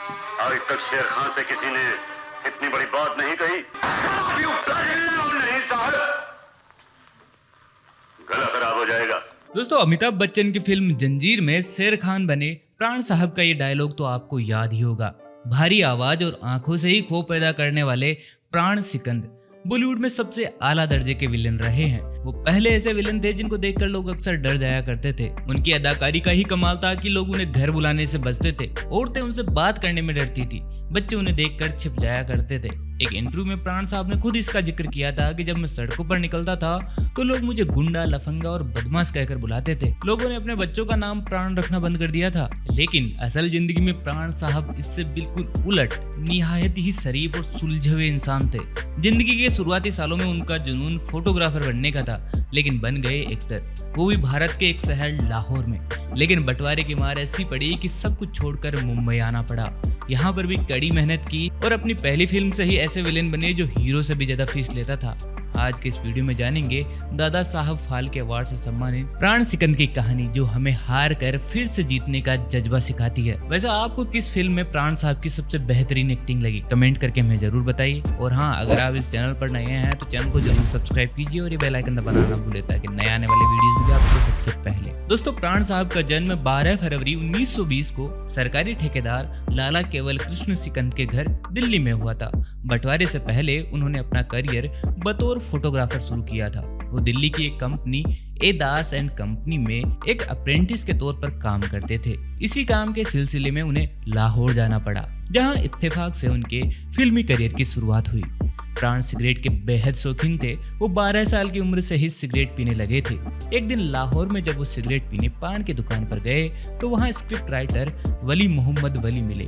आज तक शेर खान से किसी ने इतनी बड़ी बात नहीं कही। नहीं साहब, गला खराब हो जाएगा। दोस्तों, अमिताभ बच्चन की फिल्म जंजीर में शेर खान बने प्राण साहब का ये डायलॉग तो आपको याद ही होगा। भारी आवाज और आंखों से ही खौफ पैदा करने वाले प्राण सिकंद बॉलीवुड में सबसे आला दर्जे के विलेन रहे हैं। वो पहले ऐसे विलेन थे जिनको देखकर लोग अक्सर डर जाया करते थे। उनकी अदाकारी का ही कमाल था कि लोग उन्हें घर बुलाने से बचते थे, औरतें उनसे बात करने में डरती थी, बच्चे उन्हें देखकर छिप जाया करते थे। एक इंटरव्यू में प्राण साहब ने खुद इसका जिक्र किया था कि जब मैं सड़कों पर निकलता था तो लोग मुझे गुंडा, लफंगा और बदमाश कहकर बुलाते थे। लोगों ने अपने बच्चों का नाम प्राण रखना बंद कर दिया था। लेकिन असल जिंदगी में प्राण साहब इससे बिल्कुल उलट निहायत ही शरीफ और सुलझे हुए इंसान थे। जिंदगी के शुरुआती सालों में उनका जुनून फोटोग्राफर बनने का था, लेकिन बन गए एक्टर, वो भी भारत के एक शहर लाहौर में। लेकिन बंटवारे की मार ऐसी पड़ी कि सब कुछ छोड़कर मुंबई आना पड़ा। यहाँ पर भी कड़ी मेहनत की और अपनी पहली फिल्म से ही ऐसे विलेन बने जो हीरो से भी ज्यादा फीस लेता था। आज के इस वीडियो में जानेंगे दादा साहब फाल्के अवार्ड से सम्मानित प्राण सिकंद की कहानी, जो हमें हार कर फिर से जीतने का जज्बा सिखाती है। वैसे आपको किस फिल्म में प्राण साहब की सबसे बेहतरीन एक्टिंग लगी, कमेंट करके हमें जरूर बताइए। और हाँ, अगर आप इस चैनल पर नए हैं तो चैनल को जरूर सब्सक्राइब कीजिए और ये बेल आइकन दबाना ना भूलें ताकि नए आने वाले वीडियोस मिले आपको सबसे पहले। दोस्तों, प्राण साहब का जन्म 12 फरवरी 1920 को सरकारी ठेकेदार लाला केवल कृष्ण सिकंद के घर दिल्ली में हुआ था। बंटवारे से पहले उन्होंने अपना करियर बतौर फोटोग्राफर शुरू किया था। वो दिल्ली की एक company A Das and company में एक अप्रेंटिस के तौर पर काम करते थे। इसी काम के सिलसिले में उन्हें लाहौर जाना पड़ा, जहां इत्तेफाक से उनके फिल्मी करियर की शुरुआत हुई। प्राण सिगरेट के बेहद शौकीन थे। वो 12 साल की उम्र से ही सिगरेट पीने लगे थे। एक दिन लाहौर में जब वो सिगरेट पीने पान की दुकान पर गए तो वहां स्क्रिप्ट राइटर वली मोहम्मद वली मिले।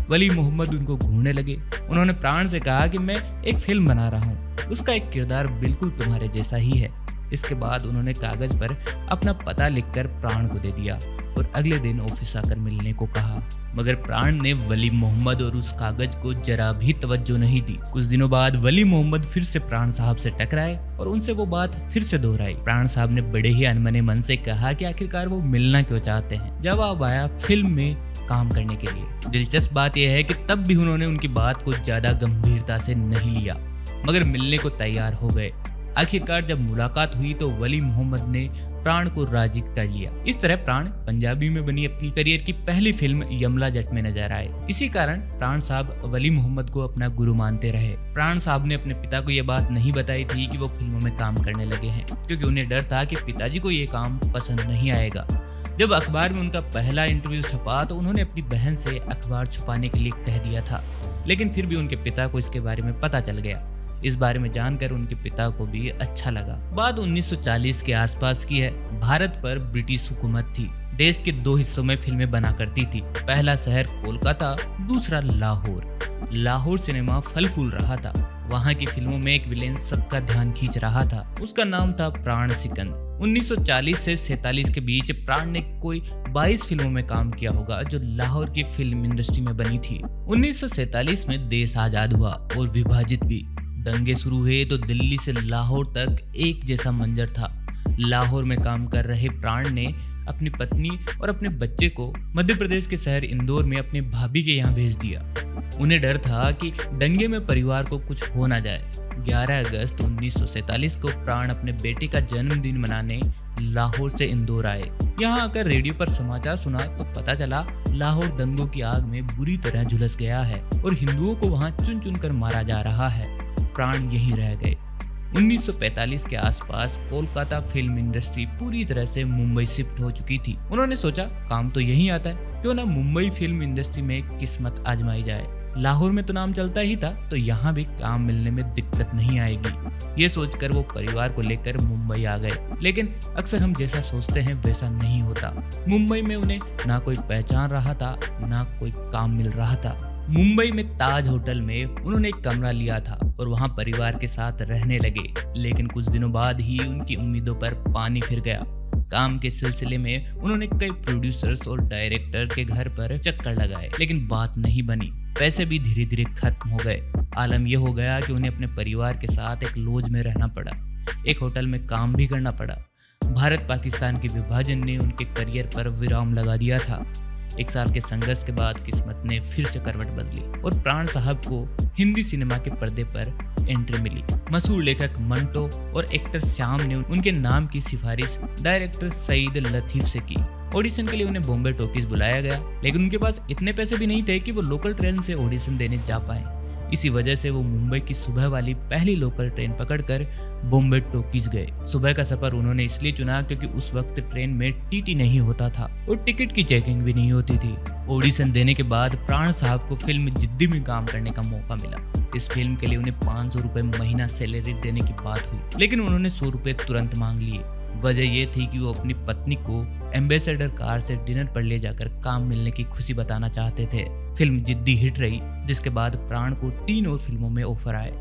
वली मोहम्मद उनको घूरने लगे। उन्होंने प्राण से कहा कि मैं एक फिल्म बना रहा हूँ, उसका एक किरदार बिल्कुल तुम्हारे जैसा ही है। इसके बाद उन्होंने कागज पर अपना पता लिखकर प्राण को दे दिया और अगले दिन ऑफिस आकर मिलने को कहा, मगर प्राण ने वली मोहम्मद और उस कागज को जरा भी तवज्जो नहीं दी। कुछ दिनों बाद वली मोहम्मद फिर से प्राण साहब से टकराए और उनसे वो बात फिर से दोहराई। प्राण साहब ने बड़े ही अनमने मन से कहा कि आखिरकार वो मिलना क्यों चाहते हैं। जवाब आया फिल्म में काम करने के लिए। दिलचस्प बात यह है कि तब भी उन्होंने उनकी बात को ज्यादा गंभीरता से नहीं लिया, मगर मिलने को तैयार हो गए। आखिरकार जब मुलाकात हुई तो वली मोहम्मद ने प्राण को राजी कर लिया। इस तरह प्राण पंजाबी में बनी अपनी करियर की पहली फिल्म यमला जट में नजर आए। इसी कारण प्राण साहब वली मोहम्मद को अपना गुरु मानते रहे। प्राण साहब ने अपने पिता को यह बात नहीं बताई थी कि वो फिल्मों में काम करने लगे हैं, क्योंकि उन्हें डर था कि पिताजी को ये काम पसंद नहीं आएगा। जब अखबार में उनका पहला इंटरव्यू छपा तो उन्होंने अपनी बहन से अखबार छुपाने के लिए कह दिया था, लेकिन फिर भी उनके पिता को इसके बारे में पता चल गया। इस बारे में जानकर उनके पिता को भी अच्छा लगा। बात 1940 के आसपास की है। भारत पर ब्रिटिश हुकूमत थी। देश के 2 हिस्सों में फिल्में बना करती थी। पहला शहर कोलकाता, दूसरा लाहौर। लाहौर सिनेमा फल फूल रहा था। वहाँ की फिल्मों में एक विलेन सबका ध्यान खींच रहा था। उसका नाम था प्राण सिकंद। 1940 से 47 के बीच प्राण ने कोई 22 फिल्मों में काम किया होगा जो लाहौर की फिल्म इंडस्ट्री में बनी थी। 1947 में देश आजाद हुआ और विभाजित भी। दंगे शुरू हुए तो दिल्ली से लाहौर तक एक जैसा मंजर था। लाहौर में काम कर रहे प्राण ने अपनी पत्नी और अपने बच्चे को मध्य प्रदेश के शहर इंदौर में अपने भाभी के यहाँ भेज दिया। उन्हें डर था कि दंगे में परिवार को कुछ हो ना जाए। 11 अगस्त 1947 को प्राण अपने बेटे का जन्मदिन मनाने लाहौर से इंदौर आए। यहाँ आकर रेडियो पर समाचार सुना तो पता चला लाहौर दंगों की आग में बुरी तरह झुलस गया है और हिंदुओं को वहाँ चुन चुन कर मारा जा रहा है। प्राण यहीं रह गए। 1945 के आसपास कोलकाता फिल्म इंडस्ट्री पूरी तरह से मुंबई शिफ्ट हो चुकी थी। उन्होंने सोचा काम तो यहीं आता है, क्यों ना मुंबई फिल्म इंडस्ट्री में किस्मत आजमाई जाए। लाहौर में तो नाम चलता ही था, तो यहाँ भी काम मिलने में दिक्कत नहीं आएगी। ये सोचकर वो परिवार को लेकर मुंबई आ गए। लेकिन अक्सर हम जैसा सोचते हैं वैसा नहीं होता। मुंबई में उन्हें ना कोई पहचान रहा था, ना कोई काम मिल रहा था। मुंबई में ताज होटल में उन्होंने एक कमरा लिया था और वहां परिवार के साथ रहने लगे। लेकिन कुछ दिनों बाद ही उनकी उम्मीदों पर पानी फिर गया। काम के सिलसिले में उन्होंने कई प्रोड्यूसर्स और डायरेक्टर के घर पर चक्कर लगाए, लेकिन बात नहीं बनी। पैसे भी धीरे धीरे खत्म हो गए। आलम यह हो गया कि उन्हें अपने परिवार के साथ एक लॉज में रहना पड़ा, एक होटल में काम भी करना पड़ा। भारत पाकिस्तान के विभाजन ने उनके करियर पर विराम लगा दिया था। 1 साल के संघर्ष के बाद किस्मत ने फिर से करवट बदली और प्राण साहब को हिंदी सिनेमा के पर्दे पर एंट्री मिली। मशहूर लेखक मंटो और एक्टर श्याम ने उनके नाम की सिफारिश डायरेक्टर सईद लतीफ से की। ऑडिशन के लिए उन्हें बॉम्बे टॉकीज बुलाया गया, लेकिन उनके पास इतने पैसे भी नहीं थे कि वो लोकल ट्रेन से ऑडिशन देने जा पाए। इसी वजह से वो मुंबई की सुबह वाली पहली लोकल ट्रेन पकड़कर बॉम्बे टॉकीज गए। सुबह का सफर उन्होंने इसलिए चुना क्योंकि उस वक्त ट्रेन में टीटी नहीं होता था और टिकट की चेकिंग भी नहीं होती थी। ऑडिशन देने के बाद प्राण साहब को फिल्म जिद्दी में काम करने का मौका मिला। इस फिल्म के लिए उन्हें 500 रुपए महीना सैलरी देने की बात हुई, लेकिन उन्होंने 100 रुपए तुरंत मांग लिए। वजह ये थी कि वो अपनी पत्नी को एम्बेसडर कार से डिनर पर ले जाकर काम मिलने की खुशी बताना चाहते थे। फिल्म जिद्दी हिट रही, जिसके बाद प्राण को 3 और फिल्मों में ऑफर आए।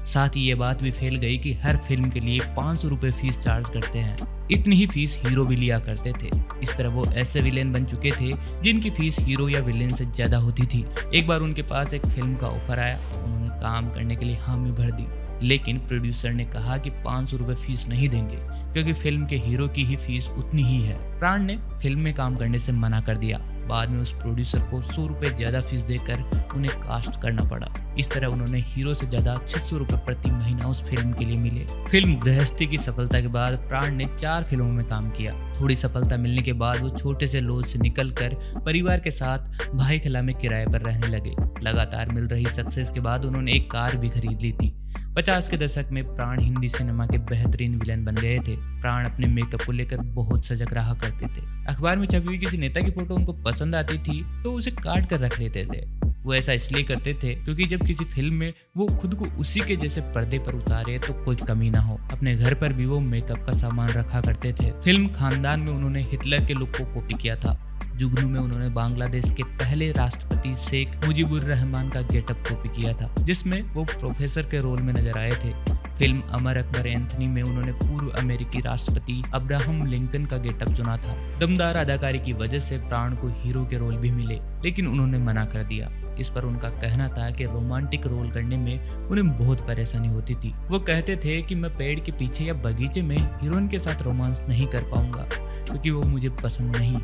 साथ ही ये बात भी फैल गई कि हर फिल्म के लिए 500 रुपए फीस चार्ज करते हैं। इतनी ही फीस हीरो भी लिया करते थे। इस तरह वो ऐसे विलेन बन चुके थे जिनकी फीस हीरो या विलेन से ज्यादा होती थी। एक बार उनके पास एक फिल्म का ऑफर आया, उन्होंने काम करने के लिए हामी भर दी, लेकिन प्रोड्यूसर ने कहा कि 500 रुपए फीस नहीं देंगे क्योंकि फिल्म के हीरो की ही फीस उतनी ही है। प्राण ने फिल्म में काम करने से मना कर दिया। बाद में उस प्रोड्यूसर को 100 रुपए ज्यादा फीस देकर उन्हें कास्ट करना पड़ा। इस तरह उन्होंने हीरो से ज्यादा 600 रुपए प्रति महीना उस फिल्म के लिए मिले। फिल्म गृहस्थी की सफलता के बाद प्राण ने 4 फिल्मों में काम किया। थोड़ी सफलता मिलने के बाद वो छोटे से लॉज से निकलकर परिवार के साथ भाई खला में किराए पर रहने लगे। लगातार मिल रही सक्सेस के बाद उन्होंने एक कार भी खरीद ली थी। 50 के दशक में प्राण हिंदी सिनेमा के बेहतरीन विलेन बन गए थे। प्राण अपने मेकअप को लेकर बहुत सजग रहा करते थे। अखबार में छपी हुई किसी नेता की फोटो उनको पसंद आती थी तो उसे काट कर रख लेते थे। वो ऐसा इसलिए करते थे क्योंकि जब किसी फिल्म में वो खुद को उसी के जैसे पर्दे पर उतारे तो कोई कमी ना हो। अपने घर पर भी वो मेकअप का सामान रखा करते थे। फिल्म खानदान में उन्होंने हिटलर के लुक को कॉपी किया था। जुगनू में उन्होंने बांग्लादेश के पहले राष्ट्रपति शेख मुजीबुर रहमान का गेटअप कॉपी किया था, जिसमें वो प्रोफेसर के रोल में नजर आए थे। फिल्म अमर अकबर एंथनी में उन्होंने पूर्व अमेरिकी राष्ट्रपति अब्राहम लिंकन का गेटअप चुना था। दमदार अदाकारी की वजह से प्राण को हीरो के रोल भी मिले, लेकिन उन्होंने मना कर दिया। इस पर उनका कहना था कि रोमांटिक रोल करने में उन्हें बहुत परेशानी होती थी। वो कहते थे कि मैं पेड़ के पीछे या बगीचे में हीरोइन के साथ रोमांस नहीं कर पाऊंगा क्योंकि वो मुझे पसंद नहीं।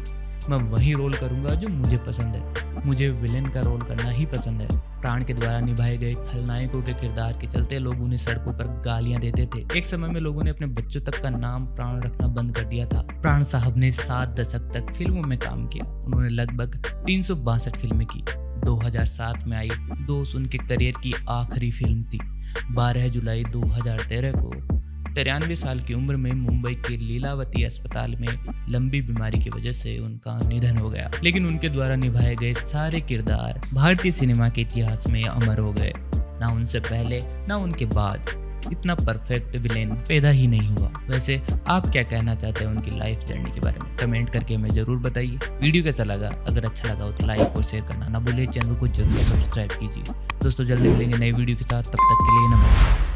मैं वही रोल करूंगा जो मुझे पसंद है। मुझे विलेन का रोल करना ही पसंद है। प्राण के द्वारा निभाए गए खलनायकों के किरदार के चलते लोग उन्हें सड़कों पर गालियां देते थे। एक समय में लोगों ने अपने बच्चों तक का नाम प्राण रखना बंद कर दिया था। प्राण साहब ने 7 दशक तक फिल्मों में काम किया। उन्होंने लगभग 362 फिल्में की। 2007 में आई दोस्त उनके करियर की आखिरी फिल्म थी। 12 जुलाई 2013 को 93 साल की उम्र में मुंबई के लीलावती अस्पताल में लंबी बीमारी की वजह से उनका निधन हो गया। लेकिन उनके द्वारा निभाए गए सारे किरदार भारतीय सिनेमा के इतिहास में अमर हो गए। ना उनसे पहले ना उनके बाद इतना परफेक्ट विलेन पैदा ही नहीं हुआ। वैसे आप क्या कहना चाहते हैं उनकी लाइफ जर्नी के बारे में? कमेंट करके हमें जरूर बताइए। वीडियो कैसा लगा? अगर अच्छा लगा हो तो लाइक और शेयर करना ना भूलिए। चैनल को जरूर सब्सक्राइब कीजिए। दोस्तों जल्दी मिलेंगे नई वीडियो के साथ, तब तक के लिए नमस्कार।